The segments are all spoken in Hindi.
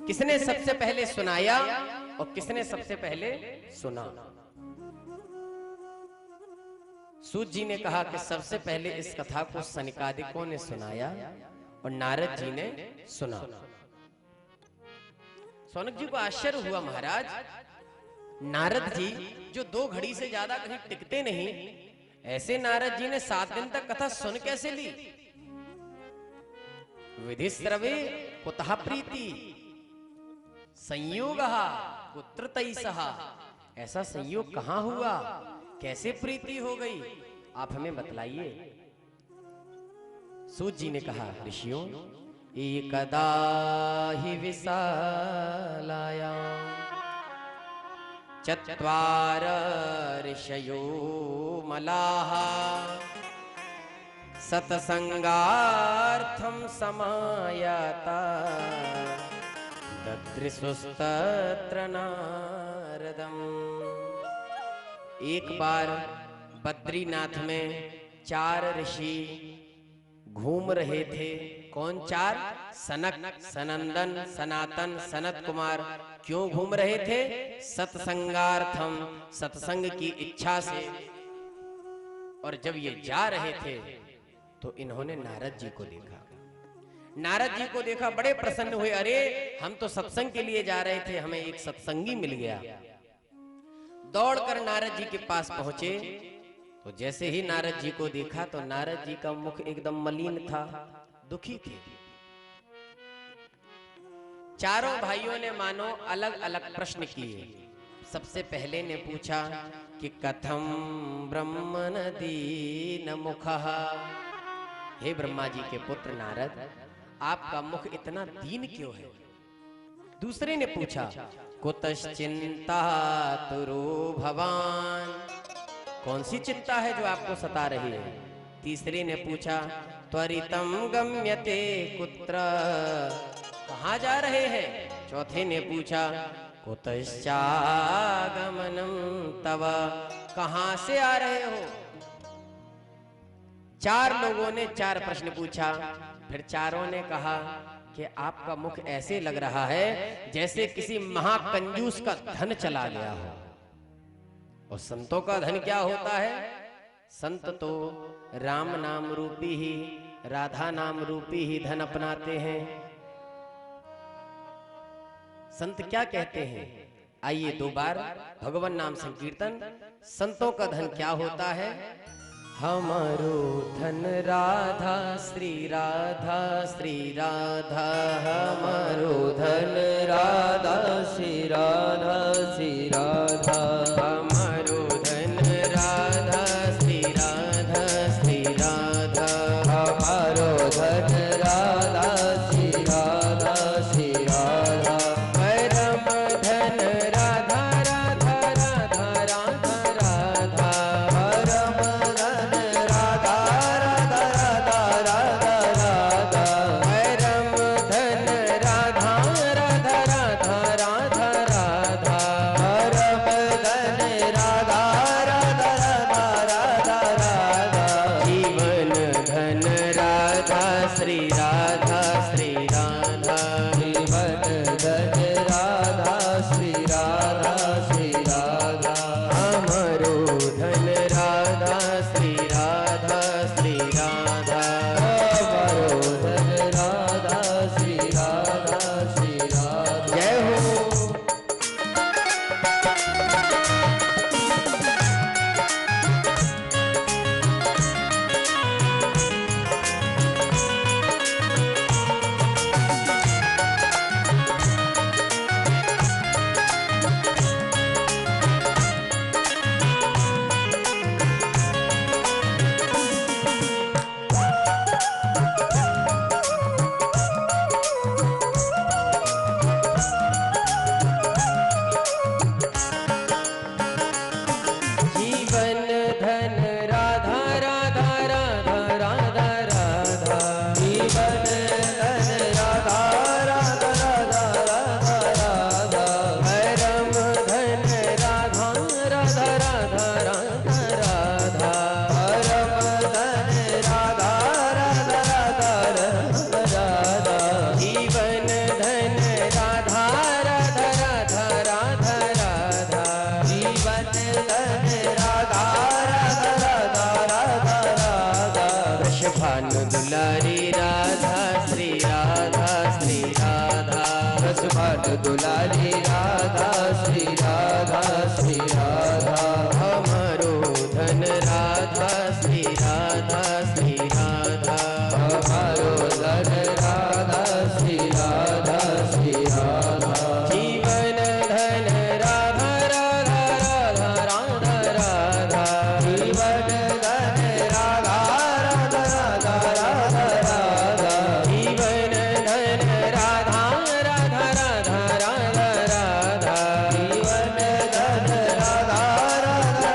किसने सबसे पहले सुनाया और किसने सबसे पहले सुना? सूत जी ने कहा कि सबसे पहले इस कथा को सनकादिकों ने सुनाया और नारद जी ने सुना। सौनक जी को आश्चर्य हुआ, महाराज नारद जी जो 2 घड़ी से ज्यादा कहीं टिकते नहीं, ऐसे नारद जी ने 7 दिन तक कथा सुन कैसे ली? विधिस्रवे कुतः प्रीति संयोगः कुत्र तैसः, ऐसा संयोग कहां हुआ, कैसे प्रीति हो गई, आप हमें बतलाइए। सूत जी ने कहा, ऋषियों एकदा हि विशालायां चत्वार ऋषयो मलाः सत्संगार्थं समायाता ददृशुस्तत्र नारदम्। एक बार बद्रीनाथ में 4 ऋषि घूम रहे थे। कौन 4? सनक, सनंदन, सनातन, सनत कुमार। क्यों घूम रहे थे? सत्संगार्थम, सत्संग की इच्छा से। और जब ये जा रहे थे तो इन्होंने नारद जी को देखा। नारद जी को देखा, बड़े प्रसन्न हुए। अरे हम तो सत्संग के लिए जा रहे थे, हमें एक सत्संगी मिल गया। दौड़कर नारद जी के पास पहुंचे तो जैसे ही नारद जी को देखा तो नारद जी का मुख एकदम मलिन था, दुखी थे। चारों भाइयों ने मानो अलग अलग प्रश्न किए। सबसे पहले ने पूछा कि कथम ब्रह्मन दीन मुखः, हे ब्रह्मा जी के पुत्र नारद, आपका मुख इतना दीन क्यों है? दूसरे ने पूछा कुतश्चिंता तुरो भवान, कौन सी चिंता है जो आपको सता रही है? तीसरे ने पूछा त्वरितम गम्यते कुत्र, कहाँ जा रहे हैं? चौथे ने पूछा कुतश्चागमनम तव, कहाँ से आ रहे हो? 4 लोगों ने 4 प्रश्न पूछा। फिर चारों ने कहा कि आपका मुख ऐसे लग रहा है जैसे किसी महाकंजूस का धन चला गया हो। और संतों का धन क्या होता है? संत तो राम नाम रूपी ही, राधा नाम रूपी ही धन अपनाते हैं। संत क्या कहते हैं? आइए 2 बार भगवान नाम संकीर्तन। संतों का धन क्या होता है? हमारो धन राधा श्री राधा, श्री राधा हमारो धन राधा श्री राधा, श्री राधा हमारो धन राधा श्री राधा, श्री राधा हमारो धन राधा श्री राधा, श्री राधा परम धन राधा राधा राधा राधा राधा परम धन राधा राधा राधा राधा राधा परम धन राधा सुभान दुलारी राधा श्री राधा श्री राधा। हमारो धन राधा श्री राधा श्री राधा। हमारो धन राधा श्री राधा श्री राधा। जीवन धन राधा राधा राधा राधा राधा। जीवन धन राधा राधा राधा राधा राधा। जीवन धन राधा राधा राधा राधा राधा। जीवन धन राधा राधा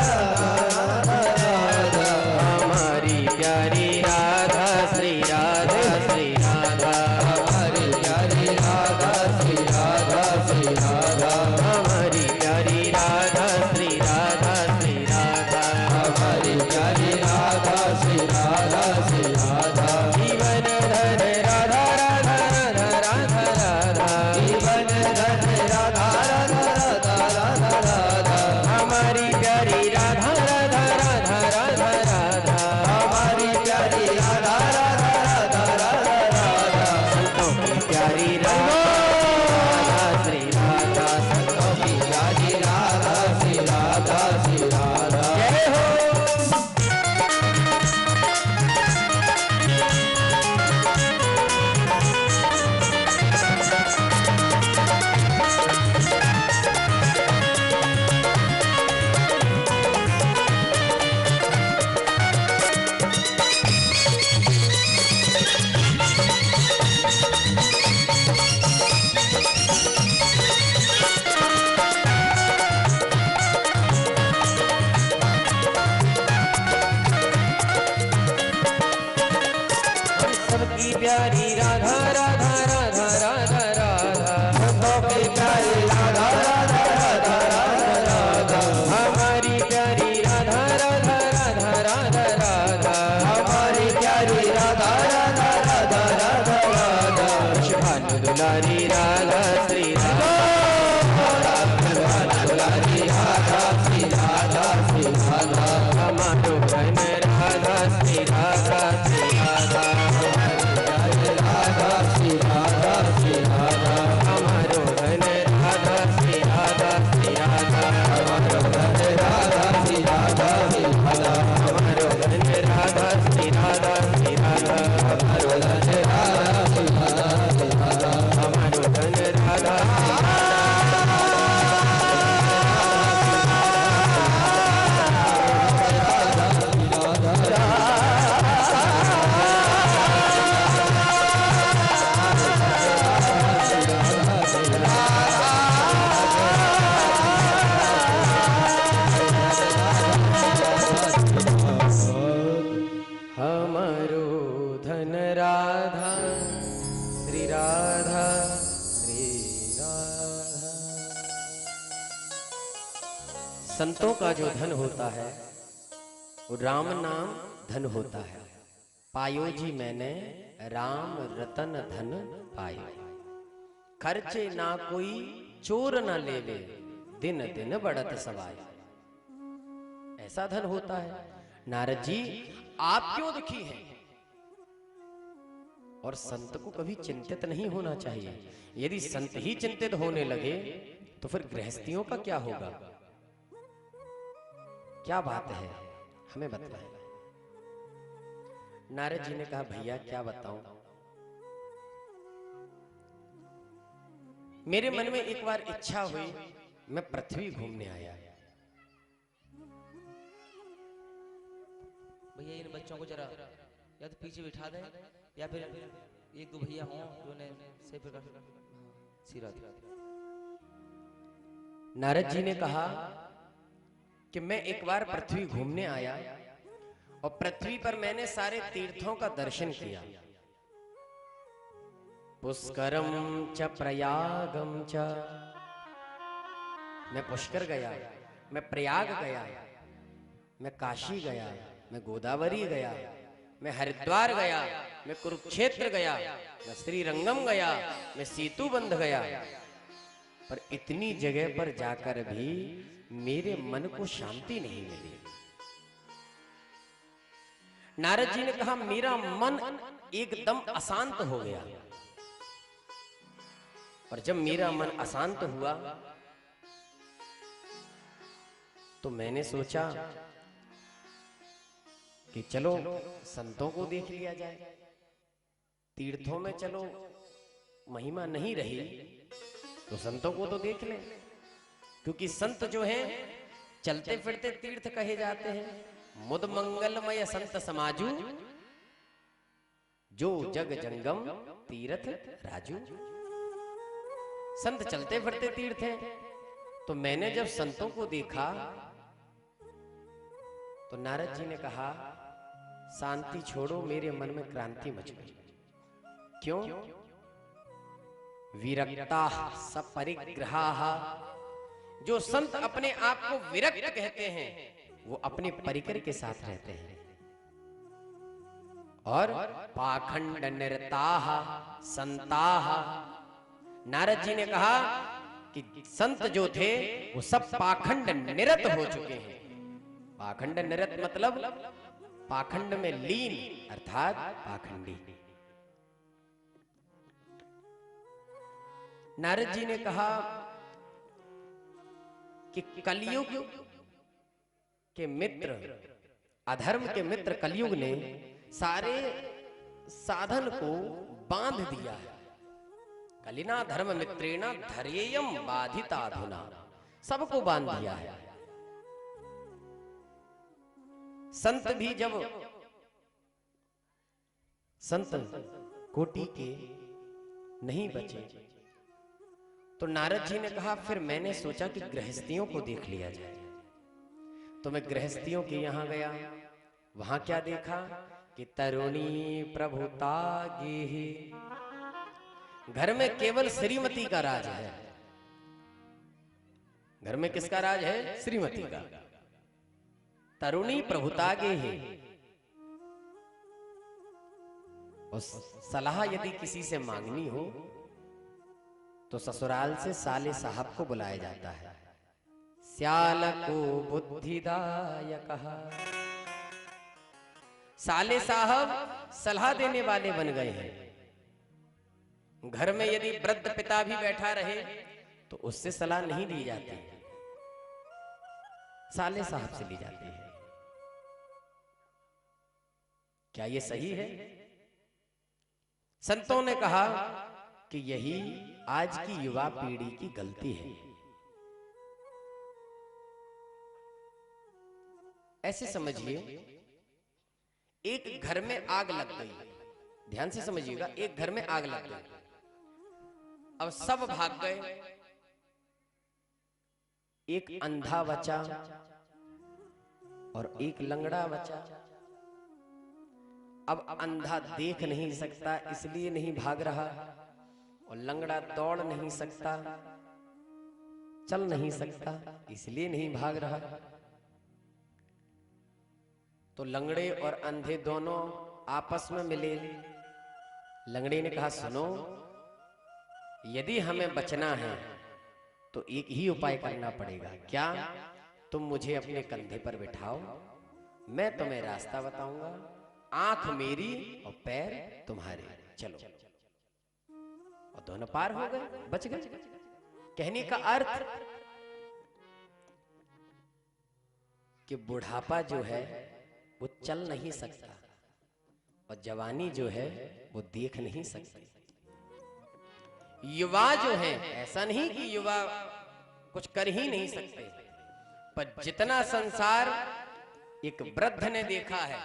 राधा राधा। हमारी प्यारी राधा श्री राधा श्री राधा। हमारी प्यारी राधा श्री राधा श्री राधा। हमारी प्यारी राधा श्री राधा श्री राधा। हमारी प्यारी राधा श्री राधा श्री राधा। जीवन धन राधा राधा राधा राधा राधा। जीवन धन राधा राधा राधा राधा राधा। हमारी प्यारी राधा राधा राधा राधा राधा। हमारी प्यारी राधा राधा राधा राधा राधा। संतों की प्यारी राधा श्री राधा। संतों की प्यारी राधा श्री राधा श्री राधा। जय हो। सबकी प्यारी राधा राधा राधा राधा राधा। संतों की प्यारी राधा राधा राधा राधा राधा। हमारी प्यारी राधा राधा राधा राधा राधा। हमारी प्यारी राधा राधा राधा राधा राधा। सुभान दुलारी राधा श्री राधा। दुलारी राधा श्री राधा श्री राधा। हमारो धन राधा श्री राधा श्री राधा। राधा श्री राधा श्री राधा। हमारो धन राधा श्री राधा श्री राधा। हमारो धन राधा श्री राधा श्री राधा। हमारो धन राधा श्री राधा श्री राधा। हमारो धन राधा श्री राधा श्री राधा। हमारो धन राधा हमारो धन राधा श्री राधा श्री राधा। संतों का जो धन होता है वो राम नाम धन होता है। पायो जी मैंने राम रतन धन पायो। खर्चे ना कोई चोर न लेवे, दिन दिन बढ़त सवाय। ऐसा धन होता है। नारद जी आप क्यों दुखी हैं? और संत को कभी चिंतित नहीं होना चाहिए। यदि संत ही चिंतित होने लगे तो फिर गृहस्थियों का क्या होगा? क्या बात है, हमें बताएं। नारद जी ने कहा भैया क्या बताऊं, मेरे मन में एक बार इच्छा हुई, मैं पृथ्वी घूमने आया। भैया इन बच्चों को जरा या तो पीछे बिठा दें या फिर एक दो भैया हों जो ने सही प्रकार से सिरा दिया। नारद जी ने कहा कि मैं एक बार पृथ्वी घूमने आया और पृथ्वी पर मैंने सारे तीर्थों का दर्शन किया। पुष्करम च प्रयागम च, मैं पुष्कर गया, मैं प्रयाग गया, मैं काशी गया, मैं गोदावरी गया, मैं हरिद्वार गया, मैं कुरुक्षेत्र गया, मैं श्रीरंगम गया, मैं सेतुबंध गया। पर इतनी जगह पर जाकर भी मेरे मन को शांति नहीं मिली। नारद जी ने कहा मेरा मन एकदम अशांत हो गया और जब मेरा मन अशांत हुआ तो मैंने सोचा कि चलो संतों को देख लिया जाए। तीर्थों में चलो महिमा नहीं रही तो संतों को तो देख लें, क्योंकि संत जो हैं चलते फिरते तीर्थ कहे जाते हैं। मुद मंगलमय संत समाजू, जो जग जंगम तीर्थ राजू। संत चलते फिरते तीर्थ हैं। तो मैंने जब संतों को देखा तो नारद जी ने कहा, शांति छोड़ो, मेरे मन में क्रांति मच गई। क्यों? विरक्ता सपरिग्रहाः, जो संत अपने आप को विरक्त कहते हैं वो अपने परिकर के साथ रहते हैं। और पाखंड निरताः संताः, नारद जी ने कहा कि संत जो थे वो सब पाखंड निरत हो चुके हैं। पाखंड निरत मतलब पाखंड में लीन, अर्थात पाखंडी। नारद जी ने कहा कि कलयुग के मित्र, अधर्म के मित्र कलयुग ने सारे साधन को बांध दिया है। कलिना धर्म मित्रेण धैर्यम बाधिताधुना, सबको बांध दिया है। संत भी जब संत कोटि के नहीं बचे तो नारद जी ने कहा, फिर मैंने सोचा कि गृहस्थियों को देख लिया जाए। तो मैं गृहस्थियों के यहां गया। वहां क्या देखा कि तरुणी प्रभुता गेहि, घर में केवल श्रीमती का राज है। घर में किसका राज है? श्रीमती का। तरुणी प्रभुता गेहि। और सलाह यदि किसी से मांगनी हो तो ससुराल से साले साहब को बुलाया जाता है। स्याल को बुद्धिदायक, साले साहब सलाह देने वाले बन गए हैं। घर में यदि वृद्ध पिता भी बैठा रहे तो उससे सलाह नहीं ली जाती, साले साहब से ली जाती है। क्या ये सही है? संतों ने कहा कि यही आज की युवा पीढ़ी की गलती है। ऐसे समझिए, एक घर में आग लग गई। ध्यान से समझिएगा, एक घर में आग लग गई। अब सब भाग गए। एक अंधा बचा और एक लंगड़ा बचा। अब अंधा देख नहीं सकता इसलिए नहीं भाग रहा, और लंगड़ा दौड़ नहीं सकता, चल नहीं सकता इसलिए नहीं भाग रहा। तो लंगड़े और अंधे दोनों आपस में मिले। लंगड़े ने कहा, सुनो, यदि हमें बचना है तो एक ही उपाय करना पड़ेगा। क्या? तुम मुझे अपने कंधे पर बिठाओ, मैं तुम्हें रास्ता बताऊंगा। आंख मेरी और पैर तुम्हारे, चलो। और दोनों पार हो गए, बच गए। कहने का अर्थ कि बुढ़ापा जो है वो चल नहीं सकता और जवानी जो है वो देख नहीं सकती। युवा जो है, ऐसा नहीं कि युवा कुछ कर ही नहीं सकते, पर जितना संसार एक वृद्ध ने देखा है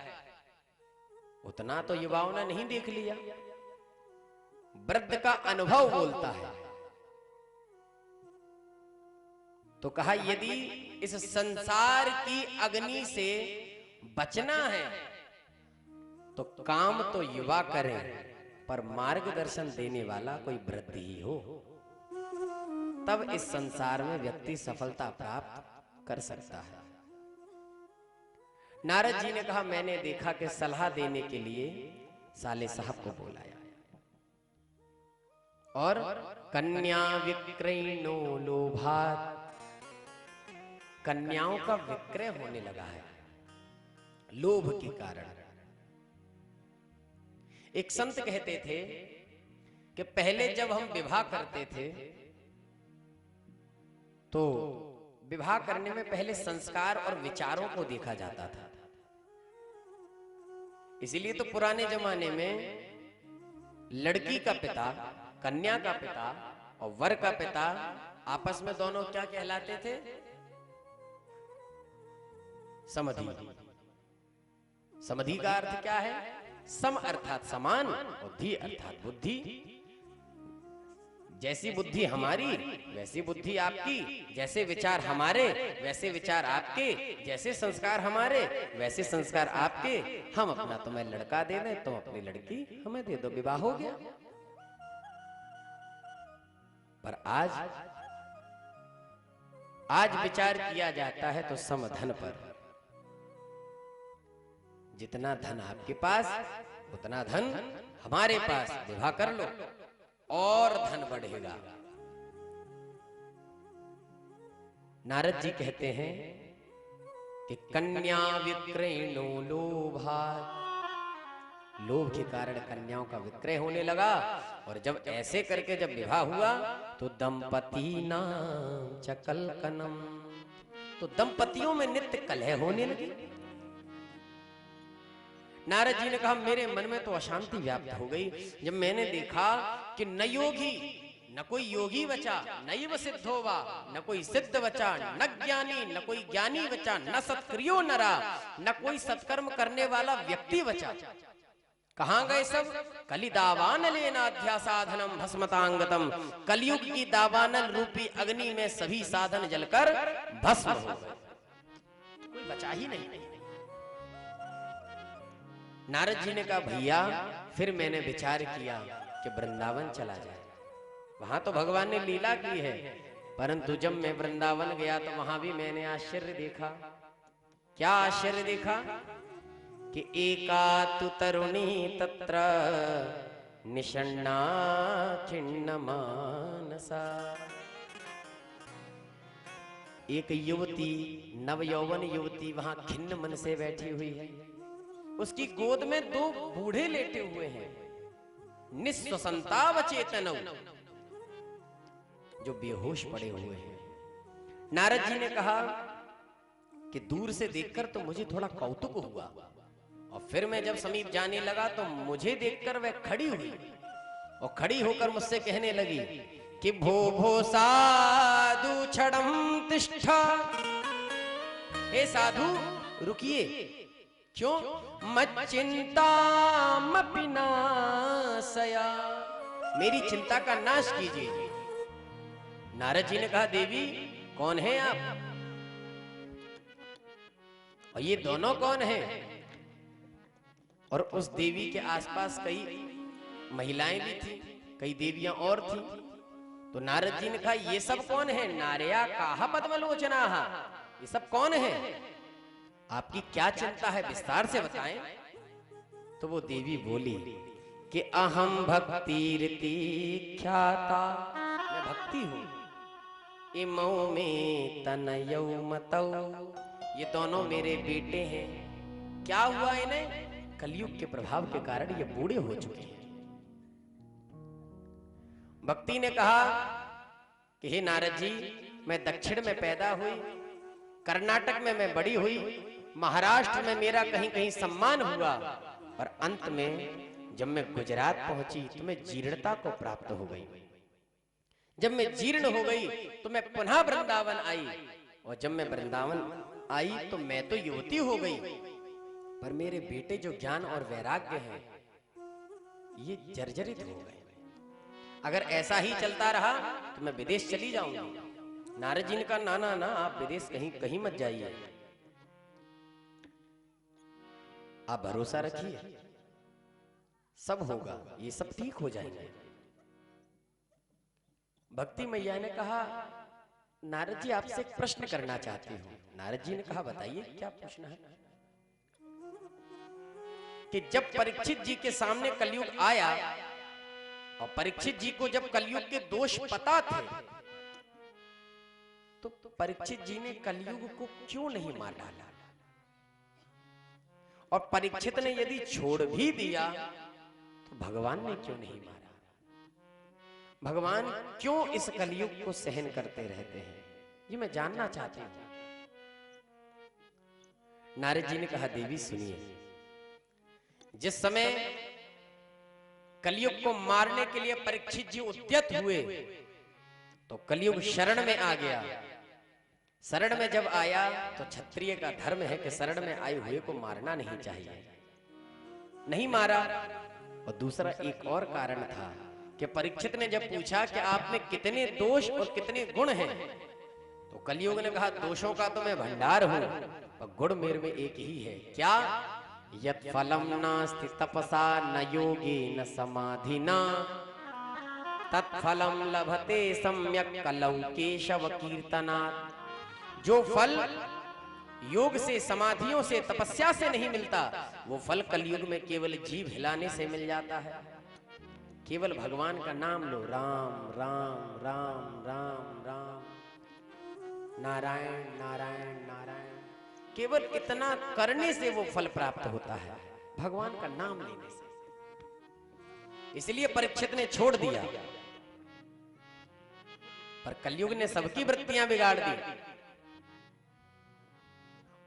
उतना तो युवाओं ने नहीं देख लिया। वृद्ध का अनुभव बोलता है। तो कहा, यदि इस संसार की अग्नि से बचना है तो काम तो युवा करें, पर मार्गदर्शन देने वाला कोई वृद्ध ही हो, तब इस संसार में व्यक्ति सफलता प्राप्त कर सकता है। नारद जी ने कहा, मैंने देखा कि सलाह देने के लिए साले साहब को बुलाया और कन्या विक्रयणो लोभात, कन्याओं का विक्रय होने लगा है लोभ के कारण। एक संत कहते थे कि पहले जब हम विवाह करते थे तो विवाह करने में पहले संस्कार और विचारों को देखा जाता था। इसीलिए तो पुराने जमाने में लड़की का पिता, कन्या का पिता और वर का पिता आपस में दोनों क्या कहलाते थे? समधि। समधि का अर्थ क्या है? सम अर्थात समान और धी अर्थात बुद्धि। जैसी बुद्धि हमारी वैसी बुद्धि आपकी, जैसे विचार हमारे वैसे विचार आपके, जैसे संस्कार हमारे वैसे संस्कार आपके। हम अपना तुम्हें लड़का दे दें, तुम अपनी लड़की हमें दे दो, विवाह हो गया। पर आज विचार किया जाता है तो समधन पर। जितना धन आपके पास उतना धन हमारे पास, विवाह कर लो और धन बढ़ेगा। नारद जी कहते हैं कि कन्या विक्रयणो लोभात्, लोभ के कारण कन्याओं का विक्रय होने लगा। और जब ऐसे करके जब विवाह हुआ तो दंपति नाम च कलकनम, तो दंपतियों में नित्य कलह होने लगी। नारद जी ने कहा मेरे मन में तो अशांति व्याप्त हो गई जब मैंने देखा कि न योगी, न कोई योगी बचा, नैव सिद्धोवा, न कोई सिद्ध बचा, न ज्ञानी, न कोई ज्ञानी बचा, न सत्क्रियो नरा, न कोई सत्कर्म करने वाला व्यक्ति बचा। कहां गए सब? कलि दावानल लेनाध्यासाधनम भस्मतांगतम, कलयुग की दावानल रूपी अग्नि में सभी साधन जलकर भस्म हो गए, कोई बचा ही नहीं। नारद जी ने कहा भैया फिर मैंने विचार किया कि वृंदावन चला जाए, वहां तो भगवान ने लीला की है, परंतु जब मैं वृंदावन गया तो वहां भी मैंने आश्चर्य देखा। क्या आश्चर्य देखा? कि एका तु तरुणी तत्र निषण्णा खिन्न मानसा, एक युवती, नवयौवन युवती वहां खिन्न मन से बैठी हुई है। उसकी गोद में दो बूढ़े लेटे हुए हैं, निस्वसंताव चेतनौ, जो बेहोश पड़े हुए हैं। नारद जी ने कहा कि दूर से देखकर तो मुझे थोड़ा कौतुक हुआ, और फिर मैं जब समीप जाने लगा तो मुझे देखकर वह खड़ी हुई और खड़ी होकर मुझसे कहने लगी कि भो भो साधु छड़म तिष्ठा, हे साधु रुकिए, क्यों? मच्चिंता मपिनाशया, मेरी चिंता का नाश कीजिए। नारद जी ने कहा देवी कौन है आप, और ये दोनों कौन हैं? और उस देवी के आसपास कई महिलाएं भी थी, कई देवियां और थी। तो नारद जी ने कहा ये सब कौन है? नारया काहा पद्मलोचना, ये सब कौन है? आपकी क्या चिंता है, विस्तार से बताएं। तो वो देवी बोली कि अहम भक्तिरति ख्याता, मैं भक्ति हूं, इमौ में तनयौ मतौ, ये दोनों मेरे बेटे हैं। क्या हुआ इन्हें? कलयुग के प्रभाव के कारण ये बूढ़े हो चुके हैं। भक्ति ने कहा कि हे नारद जी, मैं दक्षिण में पैदा हुई, कर्नाटक में मैं बड़ी हुई, महाराष्ट्र में मेरा कहीं कहीं सम्मान हुआ, और अंत में जब मैं गुजरात पहुंची तो मैं जीर्णता को प्राप्त हो गई। जब मैं जीर्ण हो गई तो मैं पुनः वृंदावन आई, और जब मैं वृंदावन आई तो मैं तो युवती हो गई, पर मेरे बेटे जो ज्ञान और वैराग्य हैं ये जर्जरित हो गए। अगर ऐसा ही चलता रहा तो मैं विदेश चली जाऊंगी। नारद जी ने कहा ना ना ना, आप विदेश कहीं कहीं मत जाइए, आप भरोसा रखिए, सब होगा, ये सब ठीक हो जाएंगे। भक्ति मैया ने कहा नारद जी आपसे एक प्रश्न करना चाहती हूँ। नारद जी ने कहा बताइए क्या पूछना है। कि जब परीक्षित जी के सामने कलयुग आया और परीक्षित जी को जब कलयुग के दोष पता थे तो परीक्षित जी ने कलयुग को क्यों नहीं मार डाला, और परीक्षित ने यदि छोड़ भी दिया तो भगवान ने क्यों नहीं मारा? भगवान क्यों इस कलयुग को सहन करते रहते हैं, ये मैं जानना चाहती हूँ। नारद जी ने कहा, देवी सुनिए, जिस समय कलयुग को मारने के लिए परीक्षित जी उद्यत हुए तो कलयुग शरण में आ गया। शरण में जब आया तो क्षत्रिय का धर्म है कि शरण में आए हुए को मारना नहीं चाहिए, नहीं मारा। और दूसरा एक और कारण था कि परीक्षित ने जब पूछा कि आप में कितने दोष और कितने गुण हैं, तो कलयुग ने कहा, दोषों का तो मैं भंडार हूं और गुण मेरे में एक ही है। क्या? यत् फलम नास्ति तपसा न योगे न समाधिना तत्फलम लभते सम्यक कलौ केशव कीर्तनात्। जो फल योग से, समाधियों से, तपस्या से नहीं मिलता, वो फल कलयुग में केवल जीभ हिलाने से मिल जाता है। केवल भगवान का नाम लो, राम राम राम राम राम, नारायण नारायण नारायण, केवल इतना करने से वो फल प्राप्त होता है, भगवान का नाम लेने से। इसलिए परीक्षित ने छोड़ दिया, पर कलयुग ने सबकी वृत्तियां बिगाड़ दी।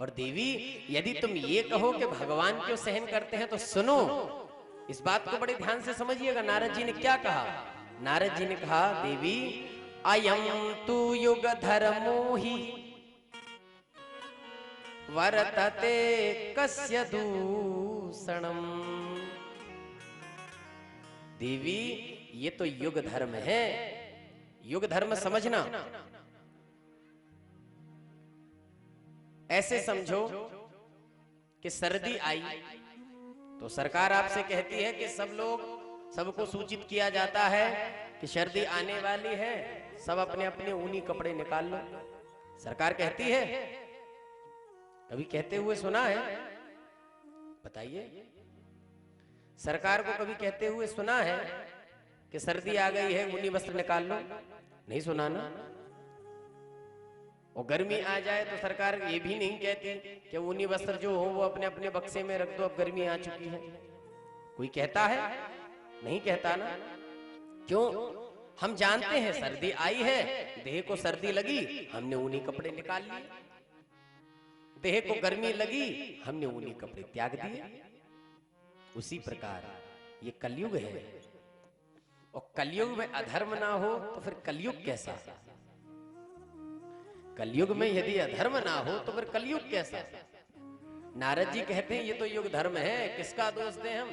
और देवी, यदि तुम ये कहो कि भगवान क्यों सहन करते हैं, तो सुनो, इस बात को बड़े ध्यान से समझिएगा। नारद जी ने क्या कहा? नारद जी ने कहा, देवी, अयम तु युग धर्मो ही वर्तते कस्य दूषणम। देवी, ये तो युग धर्म है। युग धर्म समझना, ऐसे समझो कि सर्दी आई तो सरकार आपसे कहती है कि सबको सूचित किया जाता है कि सर्दी आने वाली है, सब अपने अपने ऊनी कपड़े निकाल लो। सरकार कहती है, कभी कहते हुए सुना है? बताइए, सरकार को कभी कहते हुए सुना है कि सर्दी आ गई है, ऊनी वस्त्र निकाल लो? नहीं सुना ना। और गर्मी आ जाए तो सरकार ये भी नहीं कहती कि ऊनी वस्त्र जो हो वो अपने अपने बक्से में रख दो, अब गर्मी आ चुकी है। कोई कहता है? नहीं कहता ना। क्यों? हम जानते हैं सर्दी आई है, देह को सर्दी लगी, हमने ऊनी कपड़े निकाल लिए। देह को गर्मी लगी, हमने ऊनी कपड़े त्याग दिए। उसी प्रकार ये कलयुग है, और कलयुग में अधर्म ना हो तो फिर कलयुग कैसा? कलयुग में यदि अधर्म ना हो तो फिर कलयुग कैसा? नारद जी कहते हैं, ये तो युग धर्म है, किसका दोष दें हम?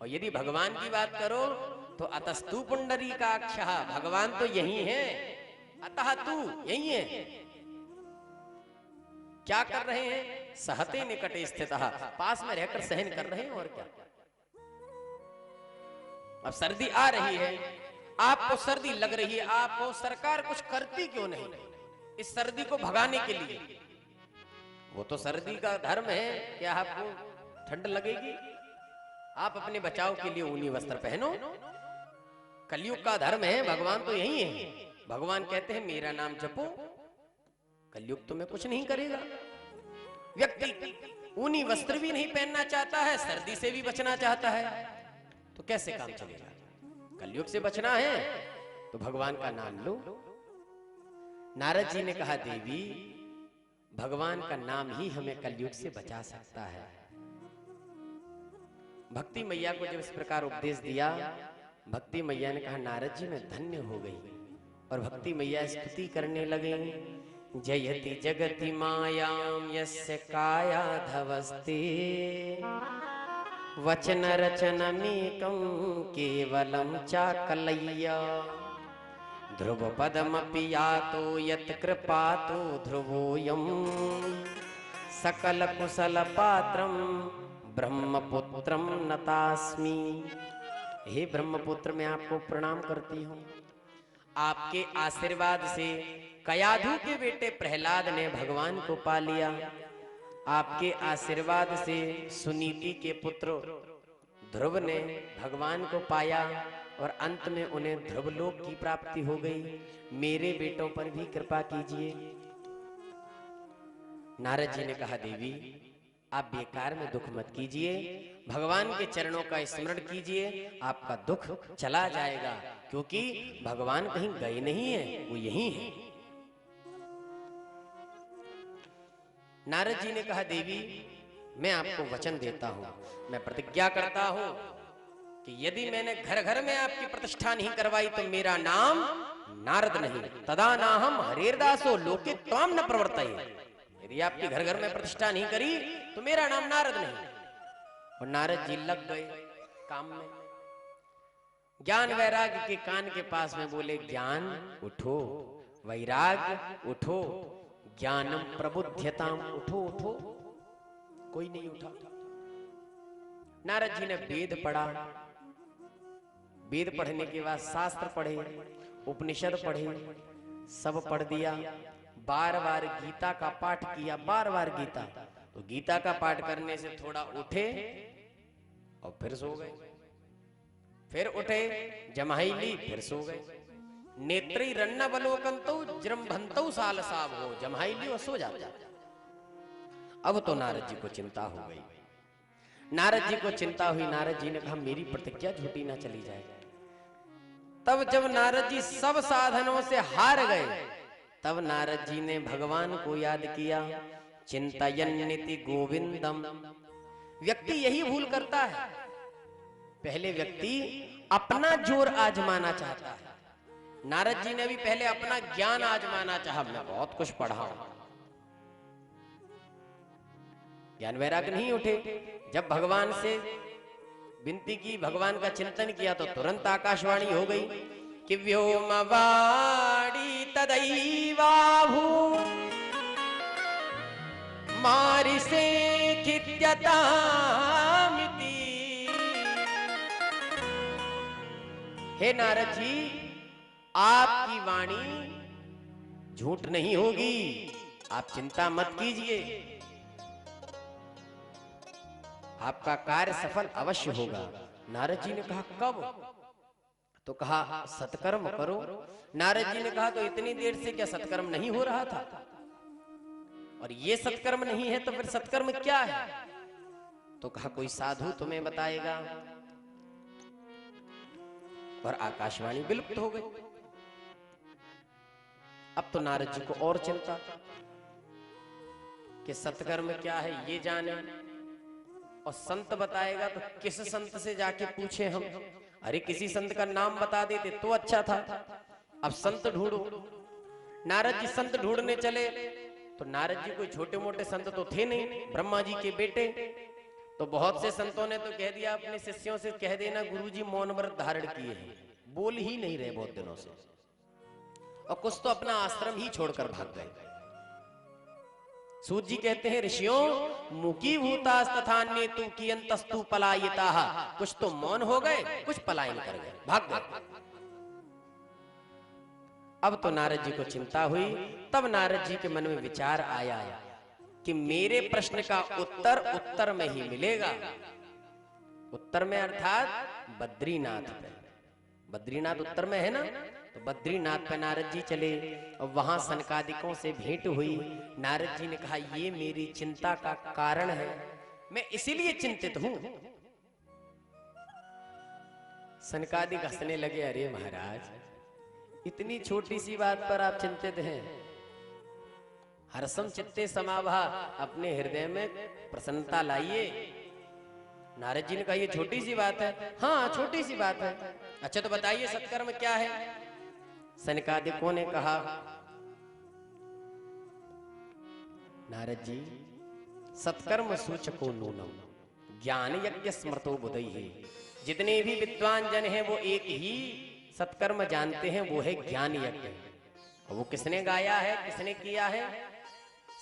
और यदि भगवान की बात करो तो अतस्तु पुंडरीकाक्षः, भगवान तो यही है, अतः तू यही है। क्या कर रहे हैं? सहते निकटे स्थितः, पास में रहकर सहन कर रहे हैं। और क्या? अब सर्दी आ रही है, आपको सर्दी लग रही है, आपको सरकार कुछ करती क्यों नहीं इस सर्दी को भगाने के लिए? वो तो सर्दी का धर्म है कि आपको ठंड लगेगी, आप अपने बचाव के लिए ऊनी वस्त्र पहनो। कलयुग का धर्म है, भगवान तो यही है। भगवान कहते हैं, मेरा नाम जपो, कलयुग तुम्हें कुछ नहीं करेगा। व्यक्ति ऊनी वस्त्र भी नहीं पहनना चाहता है, सर्दी से भी बचना चाहता है, तो कैसे काम चलेगा? कलयुग से बचना है तो भगवान का नाम लो। नारद जी ने कहा, देवी, भगवान का नाम ही हमें कलयुग से बचा सकता है। भक्ति मैया को जब इस प्रकार उपदेश दिया, भक्ति मैया ने कहा, नारद जी मैं धन्य हो गई। और भक्ति मैया स्तुति करने लगे, जयति जगति मायाम यस्य काया धवस्ते वचन रचनमेकं केवलं चाकलय्य ध्रुव पदमपि यातो यत् कृपातो ध्रुवोऽयं सकल कुशल पात्रं ब्रह्मपुत्रं नतास्मि। हे ब्रह्मपुत्र, मैं आपको प्रणाम करती हूँ। आपके आशीर्वाद से कयाधु के बेटे प्रहलाद ने भगवान को पा लिया। आपके आशीर्वाद से सुनीति के पुत्र ध्रुव ने भगवान को पाया और अंत में उन्हें ध्रुवलोक की प्राप्ति हो गई। मेरे बेटों पर भी कृपा कीजिए। नारद जी ने कहा, देवी, आप बेकार में दुख मत कीजिए, भगवान के चरणों का स्मरण कीजिए, आपका दुख चला जाएगा, क्योंकि भगवान कहीं गए नहीं है, वो यहीं है। नारद जी ने कहा, देवी मैं आपको वचन देता हूं, मैं प्रतिज्ञा करता हूं कि यदि मैंने घर घर में आपकी प्रतिष्ठा नहीं करवाई तो मेरा नाम नारद नहीं, तदा नाहम हरेरदासो लोके त्वाम न प्रवर्तये। यदि आपकी घर घर में प्रतिष्ठा नहीं करी तो मेरा नाम नारद नहीं। और नारद जी लग गए काम में। ज्ञान वैराग्य के कान के पास में बोले, ज्ञान उठो, वैराग्य उठो, ज्ञानम प्रबुध्यताम, उठो उठो। कोई नहीं उठा। नारद जी ने वेद पढ़ा, वेद पढ़ने के बाद शास्त्र पढ़े, उपनिषद पढ़े, सब पढ़ दिया। बार बार गीता का पाठ किया, बार बार गीता। तो गीता का पाठ करने से थोड़ा उठे और फिर सो गए, फिर उठे, जमाई ली, फिर सो गए। नेत्री रन्नवलोकंतो जृंभंतो सालसाव हो, जमाई ली और सो जाता। अब तो नारद जी को चिंता हो गई। नारद जी को चिंता हुई। नारद जी ने कहा, मेरी प्रतिज्ञा झूठी ना चली जाए। तब जब नारद जी सब साधनों से हार गए, तब नारद जी ने भगवान को याद किया। चिंतयन्निति गोविंदम। व्यक्ति यही भूल करता है, पहले व्यक्ति अपना जोर आजमाना चाहता है। नारद जी ने भी पहले अपना ज्ञान आजमाना चाहा, मैं बहुत कुछ पढ़ा हूं, ज्ञान वैराग्य नहीं उठे। जब भगवान से विनती की, भगवान का चिंतन किया, तो तुरंत आकाशवाणी हो गई कि व्योमवाणी तदैवाभू मारिसे खिद्यतामिति। हे नारद जी, आपकी वाणी झूठ नहीं होगी, आप चिंता मत कीजिए, आपका कार्य सफल अवश्य होगा। नारद जी ने कहा, कब? तो कहा, सत्कर्म करो। नारद जी ने कहा, तो इतनी देर से क्या सत्कर्म नहीं हो रहा था? और ये सत्कर्म नहीं है तो फिर सत्कर्म क्या है? तो कहा, कोई साधु तुम्हें बताएगा। और आकाशवाणी विलुप्त हो गई। अब तो नारद जी को और चिंता कि सत्कर्म क्या है ये जाने, और संत बताएगा तो किस संत से जाके पूछे हम? अरे किसी संत का नाम बता देते तो अच्छा था, अब संत ढूंढो। नारद जी संत ढूंढने चले, तो नारद जी कोई छोटे मोटे संत तो थे नहीं, ब्रह्मा जी के बेटे। तो बहुत से संतों ने तो कह दिया अपने शिष्यों से, कह देना गुरुजी मौन व्रत धारण किए हैं, बोल ही नहीं रहे बहुत दिनों से। और कुछ तो अपना आश्रम ही छोड़कर भाग गए। सूत जी कहते हैं, ऋषियों मुकी भूतास तथान्ये तु कियंतस्तु पलायिताः। कुछ तो मौन हो गए, कुछ पलायन कर गए, भाग गए। अब तो नारद जी को चिंता हुई। तब नारद जी के मन में विचार आया कि मेरे प्रश्न का उत्तर उत्तर में ही मिलेगा। उत्तर में अर्थात बद्रीनाथ पे। बद्रीनाथ उत्तर में है ना, तो बद्रीनाथ पे नारद जी चले और वहां सनकादिकों से भेंट हुई। नारद जी ने कहा, ये मेरी चिंता का कारण है, मैं इसीलिए चिंतित हूं। सनकादिक हंसने लगे, अरे महाराज इतनी छोटी सी बात पर आप चिंतित हैं? हर्षम चित्ते समाभा, अपने हृदय में प्रसन्नता लाइए। नारद जी ने कहा, ये छोटी सी बात है। हाँ छोटी सी बात है। अच्छा तो बताइए सत्कर्म क्या है? सनकादिकों ने कहा, नारद जी सत्कर्म सूचको नूनम ज्ञान यज्ञ स्मृतो बुधैहि। जितने भी विद्वान जन हैं वो एक ही सत्कर्म जानते हैं, वो है ज्ञान यज्ञ। वो किसने गाया है, किसने किया है?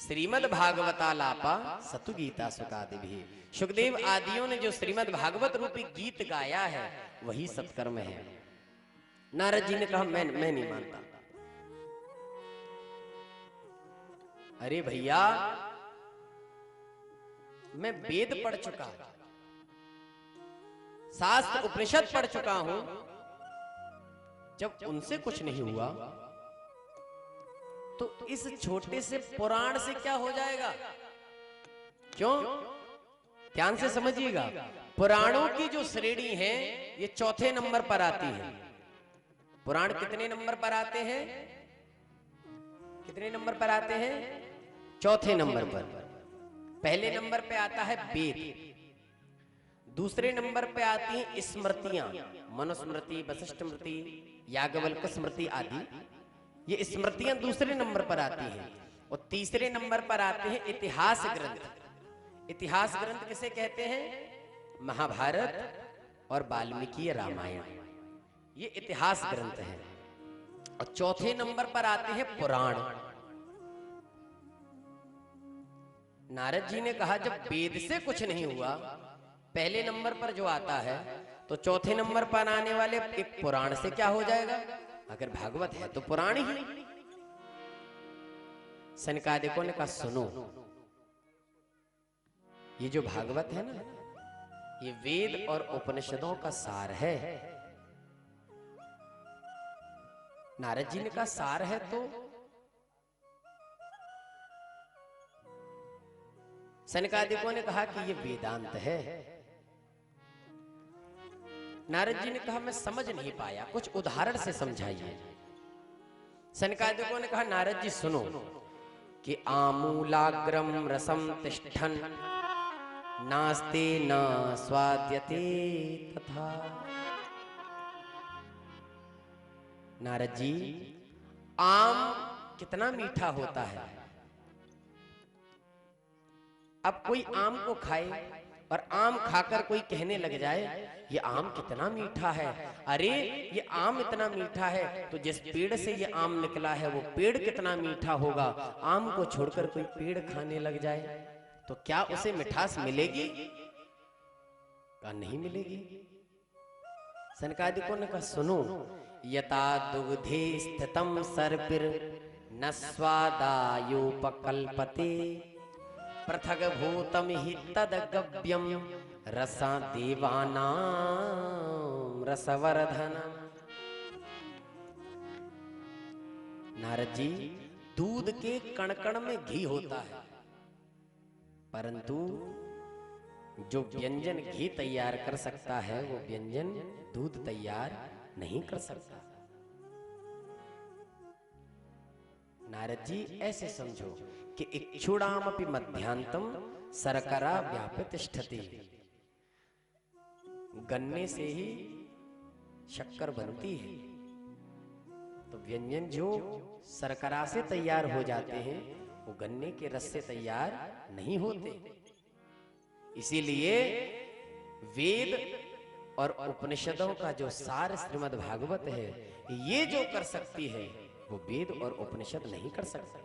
श्रीमद् भागवतालापा सतु गीता सुकादि भी। सुखदेव आदियों ने जो श्रीमद् भागवत रूपी गीत गाया है वही सत्कर्म है। नारद जी ने कहा, मैं नहीं मानता। अरे भैया मैं वेद पढ़ चुका, शास्त्र उपनिषद पढ़ चुका हूं, जब उनसे कुछ नहीं हुआ तो इस छोटे से पुराण से क्या हो जाएगा? क्यों? ध्यान से समझिएगा, पुराणों की जो श्रेणी है ये चौथे नंबर पर आती है। पुराण कितने नंबर पर आते हैं? कितने नंबर पर आते हैं? चौथे नंबर पर। पहले नंबर पे आता है वेद, दूसरे नंबर पे आती हैं स्मृतियां, मनुस्मृति, वशिष्ठ स्मृति, याज्ञवल्क्य स्मृति आदि। ये स्मृतियां दूसरे नंबर पर आती हैं। और तीसरे नंबर पर आते हैं इतिहास ग्रंथ। इतिहास ग्रंथ किसे कहते हैं? महाभारत और वाल्मीकि रामायण, ये इतिहास ग्रंथ है। और चौथे नंबर पर आते हैं पुराण। नारद जी ने कहा जब वेद से कुछ नहीं हुआ, पहले नंबर पर जो आता है, तो चौथे नंबर पर आने वाले एक पुराण से क्या हो जाएगा? अगर भागवत है तो पुराण ही। सनकादिकों ने कहा सुनो, ये जो भागवत है ना, ये वेद और उपनिषदों का सार है। नारद जी ने कहा सार है तो सनकादिकों ने कहा कि ये वेदांत है। नारद जी ने कहा मैं समझ नहीं पाया, कुछ उदाहरण से समझाइए। सनकादिकों ने कहा नारद जी सुनो कि आमूलाग्रम रसम तिष्ठन नास्ते न स्वाद्यते तथा। नारद जी, आम कितना मीठा होता है। अब कोई आम को खाए और आम खाकर कोई कहने लग जाए ये आम कितना मीठा है, अरे ये आम इतना मीठा है तो जिस पेड़ से ये आम निकला है वो पेड़ कितना मीठा होगा। आम को छोड़कर कोई पेड़ खाने लग जाए तो क्या उसे मिठास मिलेगी? क्या नहीं मिलेगी? सनकादिकों ने कहा सुनो, यथा दुग्धे स्थितम सर्पिर न स्वादायोपकल्पते पृथग भूतम हि तदगव्यम रसा देवानां रसवर्धन। नारद जी, दूध के कण कण में घी होता है, परंतु जो व्यंजन घी तैयार कर सकता है वो व्यंजन दूध तैयार नहीं कर सकता। नारद जी ऐसे समझो कि इक्षुणामपि मध्यांतम शर्करा व्यापतिष्ठति। गन्ने से ही शक्कर बनती है, तो व्यंजन जो शर्करा से तैयार हो जाते हैं वो गन्ने के रस से तैयार नहीं होते। इसीलिए वेद और उपनिषदों का जो सार श्रीमद् भागवत है, ये जो कर सकती है वो वेद और उपनिषद नहीं कर सकते।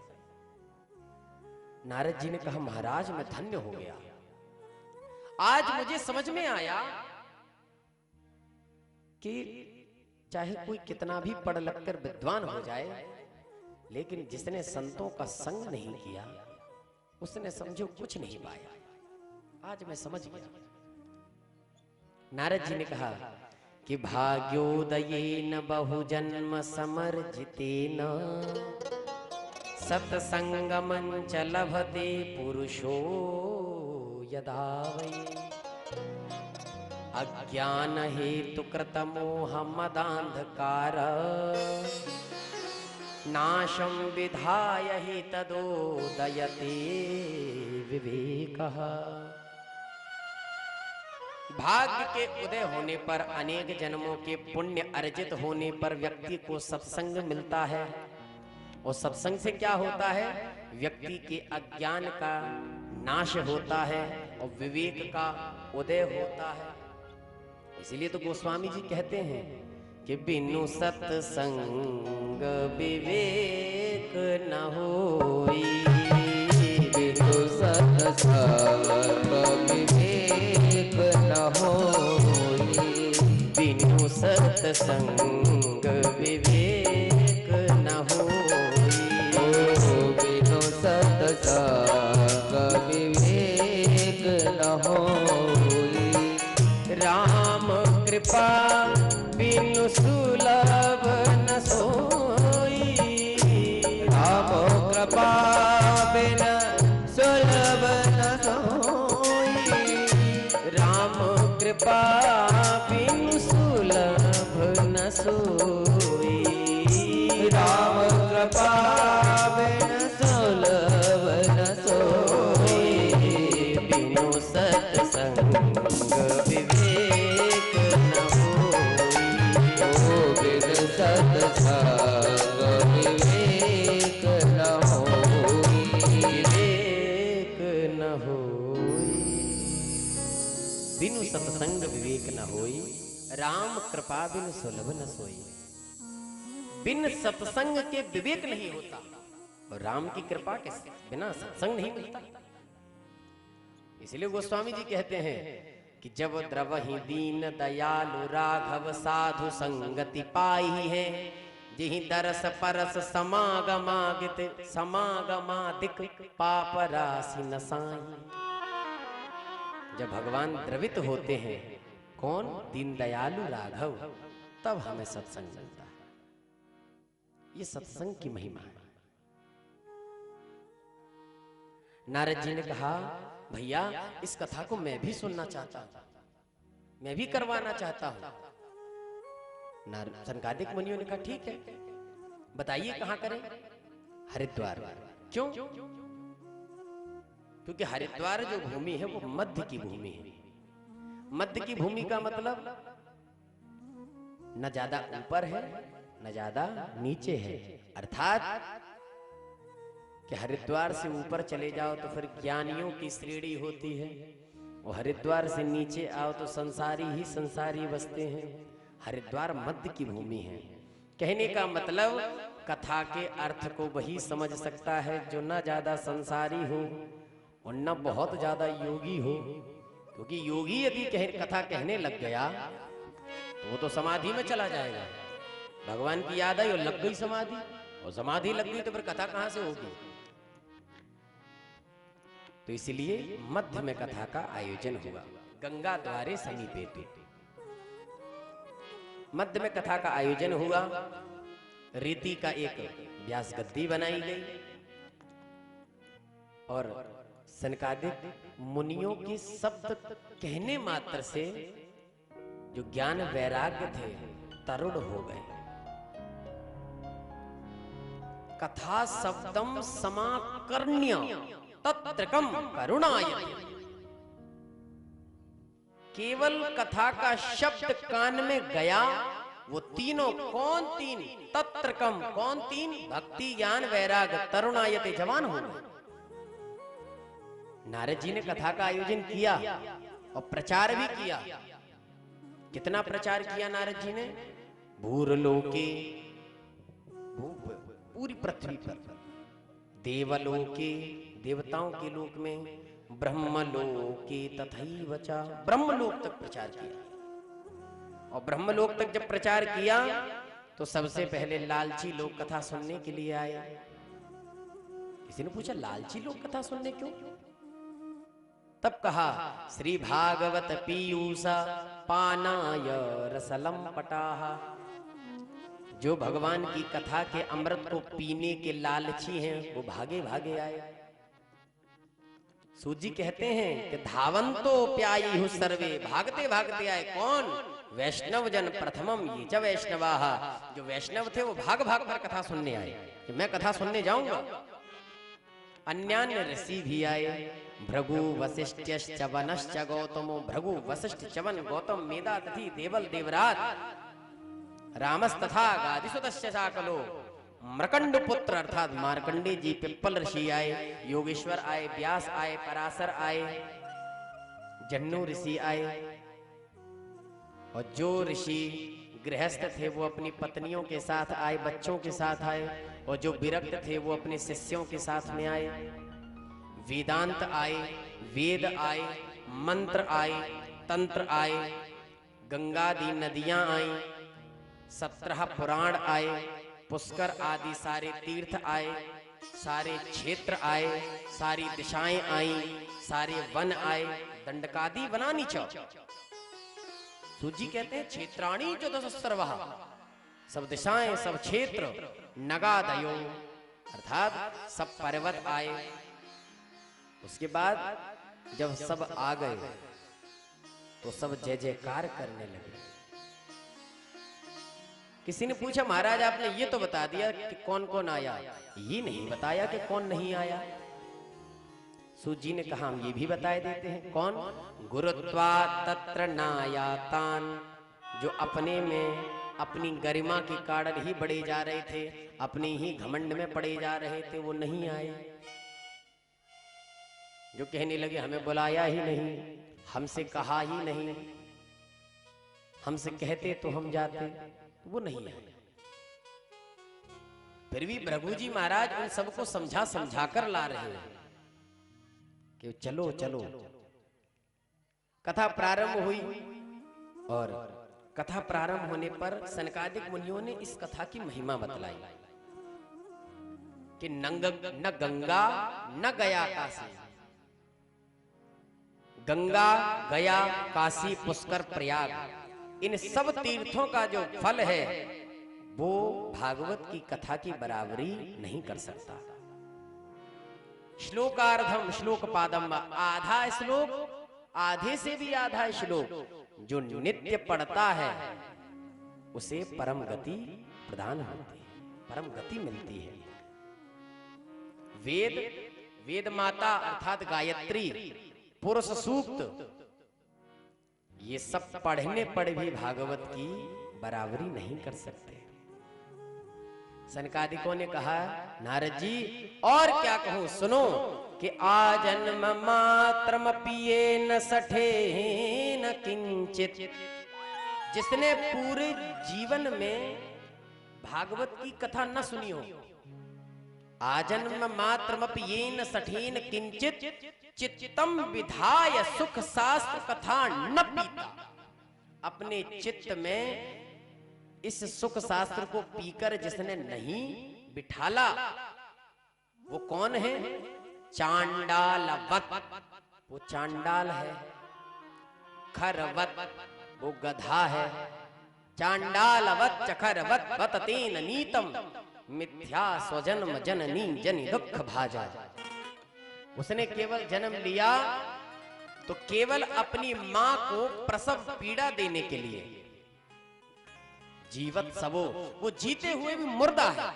नारद जी ने कहा महाराज मैं धन्य हो गया, आज मुझे समझ में आया कि चाहे कोई कितना भी पढ़ लिख कर विद्वान हो जाए, लेकिन जिसने संतों का संग नहीं किया उसने समझो कुछ नहीं पाया। आज मैं समझ गया। नारद जी ने कहा कि भाग्योदयेन बहुजन्म समर्जितेन सत्संगमं च लभते पुरुषो यदा वै अज्ञान हेतु कृत मोह मदांधकार नाशं विधाय हि तदोदयते विवेकः। भाग्य के उदय होने पर, अनेक जन्मों के पुण्य अर्जित होने पर व्यक्ति को सत्संग मिलता है। और सत्संग से क्या होता है? व्यक्ति के अज्ञान का नाश होता है और विवेक का उदय होता है। इसीलिए तो गोस्वामी जी कहते हैं कि बिनु सत्संग विवेक न होई, बिनु सत्संग विवेक न होई, बिनु सत्संग विवेक न होई, बिनु सत्संग विवेक न होई। राम कृपा बिनु सुलभ न सोई, राम कृपा बिन सुलभ न सोई, कृपा बिन सुलभ न सोई। बिनु सत्संग विवेक न होई। ओ बिन सत्संग विवेक न होई। विवेक न होई। बिनु सत्संग विवेक न होई। राम कृपा बिन सुलभ न सोई। बिन सत्संग के विवेक नहीं होता और राम की कृपा के बिना सत्संग नहीं मिलता। इसलिए गोस्वामी जी कहते हैं कि जब द्रवहि दीन दयालु राघव साधु संगति पाई है। जिहि दरस परस समागमागित समागमादिक पाप राशि नसाई। जब भगवान द्रवित होते हैं, कौन? दीन दयालु राघव, तब हमें सत्संग मिलता है। ये सत्संग की महिमा है। नारद जी ने कहा, भैया इस कथा को मैं भी सुनना चाहता हूं, मैं भी करवाना चाहता हूं। सनकादिक मुनियों ने कहा ठीक है, बताइए कहां करें? हरिद्वार। क्यों? क्योंकि हरिद्वार जो भूमि है वो मध्य की भूमि है। मध्य की भूमि का मतलब न ज्यादा ऊपर है न ज्यादा नीचे है। अर्थात कि हरिद्वार से ऊपर चले जाओ तो फिर ज्ञानियों की श्रेणी होती है, और हरिद्वार से नीचे आओ तो संसारी ही संसारी बसते हैं। हरिद्वार मध्य की भूमि है। कहने का मतलब कथा के अर्थ को वही समझ सकता है जो न ज्यादा संसारी हो और न बहुत ज्यादा योगी हो। क्योंकि योगी यदि कथा कहने लग गया तो वो तो समाधि में चला जाएगा। भगवान की याद आई और लग गई समाधि, और समाधि लग गई तो फिर कथा कहां से होगी? तो इसलिए मध्य में कथा का आयोजन हुआ। गंगा द्वारे समीपेतु, मध्य में कथा का आयोजन हुआ। रीति का एक व्यास गद्दी बनाई गई और सनकादिक मुनियों के शब्द कहने मात्र से जो ज्ञान वैराग्य थे तरुण हो गए। कथा शब्दम समाकर्ण्य तत्रकम करुणायते। केवल कथा का शब्द कान में गया, वो तीनों कौन? तीन तत्रकम, कौन तीन? भक्ति ज्ञान वैराग्य तरुणायते, जवान हो गए। नारद जी ने कथा का आयोजन किया और प्रचार भी किया। कितना प्रचार किया नारद जी ने? भूरलोके, पूरी पृथ्वी पर, देवलोके, देवताओं के लोक में, ब्रह्मलोके तथैव च, ब्रह्मलोक तक प्रचार किया। और ब्रह्मलोक तक जब प्रचार किया तो सबसे पहले लालची लोग कथा सुनने के लिए आए। किसी ने पूछा लालची लोग कथा सुनने क्यों? तब कहा श्री भागवत पीयूष पानाय रसलम पटाह। जो भगवान की कथा के अमृत को पीने के लालची हैं वो भागे भागे आए। सूत जी कहते हैं कि धावंतो प्यायी हु सर्वे, भागते भागते आए। कौन? वैष्णव जन प्रथमम ये च वैष्णवाः। जो वैष्णव थे वो भाग भाग कर कथा सुनने आए कि मैं कथा सुनने जाऊंगा। अन्यान्य ऋषि भी आए। भृगु वशिष्ठ्यश्च वनश्च गौतमो, भृगु वशिष्ठ च्यवन गौतम मेधातिथि देवल देवराज रामस्तथा गादिसुतश्च साकलो, मृकंड पुत्र अर्थात मार्कंडे जी, पिप्पल ऋषि आए, योगेश्वर आए, व्यास आए, पराशर आए, जन्नू ऋषि आए। और जो ऋषि गृहस्थ थे वो अपनी पत्नियों के साथ आए, बच्चों के साथ आए, और जो विरक्त थे वो अपने शिष्यों के साथ में आए। वेदांत आए, वेद आए, मंत्र आए, तंत्र आए, गंगादि नदियां आई, 17 पुराण आए, पुष्कर आदि सारे तीर्थ आए, सारे क्षेत्र आए, सारी दिशाएं आई, सारे वन आए, दंडकादि वनानि च। सूजी कहते हैं क्षेत्राणी चतुस्सर्वः, सब दिशाएं, सब क्षेत्र, नगादयो अर्थात सब पर्वत आए। उसके बाद जब सब आ गए तो सब जय जयकार करने लगे। किसी ने पूछा महाराज आपने ये तो बता दिया कि कौन कौन आया, ये नहीं बताया कि कौन नहीं आया। सूत जी ने कहा हम ये भी बताए देते हैं। कौन? गुरुत्वा तत्र नायातान, जो अपने में अपनी गरिमा के कारण ही बढ़े जा रहे थे, अपने ही घमंड में पड़े जा रहे थे, वो नहीं आए। जो कहने लगे हमें बुलाया ही नहीं, हमसे कहा ही नहीं, हमसे कहते तो हम जाते, वो नहीं आए। फिर भी भृगु जी महाराज उन सबको समझा समझा कर ला रहे हैं कि चलो चलो। कथा प्रारंभ हुई और कथा प्रारंभ होने पर सनकादिक मुनियों ने इस कथा की महिमा बतलाई कि न गंगा न गया काशी, गंगा गया काशी पुष्कर प्रयाग, इन सब तीर्थों का जो फल है वो भागवत की कथा की बराबरी नहीं कर सकता। श्लोकार्धम श्लोक पादम, आधा श्लोक, आधे से भी आधा श्लोक जो नित्य पढ़ता है उसे परम गति प्रदान होती है, परम गति मिलती है। वेद, वेद माता अर्थात गायत्री, पुरुष सूक्त, ये सब पढ़ने पर भी भागवत की बराबरी नहीं कर सकते। सनकादिकों ने कहा नारद जी और क्या कहूं, सुनो कि आजन्म मात्रमपि न सठे न किंचित, जिसने पूरे जीवन में भागवत की कथा न सुनी हो, आजन्म मात्रमपि न सठेन किंचित चित्तम विधाय सुख शास्त्र कथा न पीता, अपने चित्त में इस सुख शास्त्र को पीकर जिसने नहीं बिठाला वो कौन है? चांडालवत, वो चांडाल है। खरवत, वो गधा है। चांडालवत चखरवत वततेन नीतम मिथ्या स्वजन्म जननी जनि दुख भाजा। उसने केवल जन्म लिया तो केवल अपनी मां को प्रसव पीड़ा देने के लिए, जीवत सबो, वो जीते हुए भी मुर्दा है।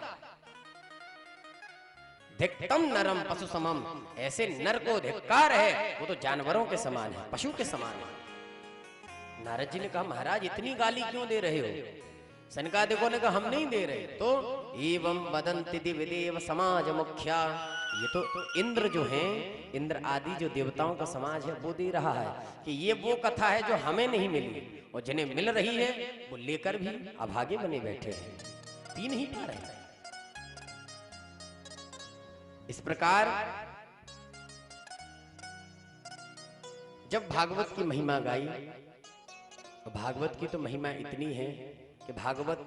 धिक्तम नरम पशु समम, ऐसे नर को धिक्कार है, वो तो जानवरों के समान है, पशु के समान है। नारद जी ने कहा महाराज इतनी गाली क्यों दे रहे हो? सनकादिकों ने कहा हम नहीं दे रहे। तो एवं वदन्ति दिव्यदेव समाज मुख्या, ये तो इंद्र जो हैं, इंद्र आदि जो देवताओं का समाज है वो दे रहा है कि ये वो कथा है जो हमें नहीं मिली, और जिन्हें मिल रही है वो लेकर भी अभागे बने बैठे हैं, पी नहीं पा रहे। इस प्रकार जब भागवत की महिमा गाई, तो भागवत की तो महिमा इतनी है कि भागवत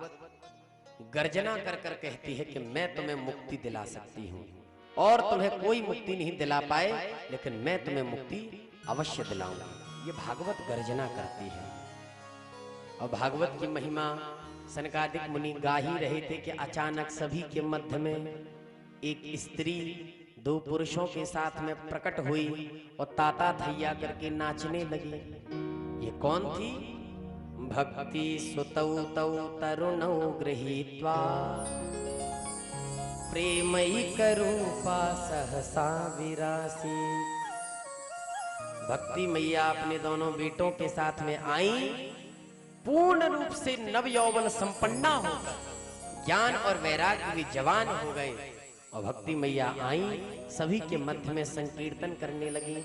गर्जना कर कर कहती है कि मैं तुम्हें मुक्ति दिला सकती हूं, और तुम्हें कोई मुक्ति नहीं दिला पाए, लेकिन मैं तुम्हें मुक्ति अवश्य दिलाऊंगा। ये भागवत गर्जना करती है। और भागवत की महिमा सनकादिक मुनि गा ही रहे थे कि अचानक सभी के मध्य में एक स्त्री दो पुरुषों के साथ में प्रकट हुई और ताता थैया करके नाचने लगी। ये कौन थी? भक्ति सुतौ तौ तरुणौ गृहीत्वा प्रेमैक रूपा सहसा विरासी। भक्ति मैया अपने दोनों बेटों के साथ में आई, पूर्ण रूप से नव यौवन संपन्ना होकर, ज्ञान और वैराग्य भी जवान हो गए, और भक्ति मैया आई, सभी के मध्य में संकीर्तन करने लगी।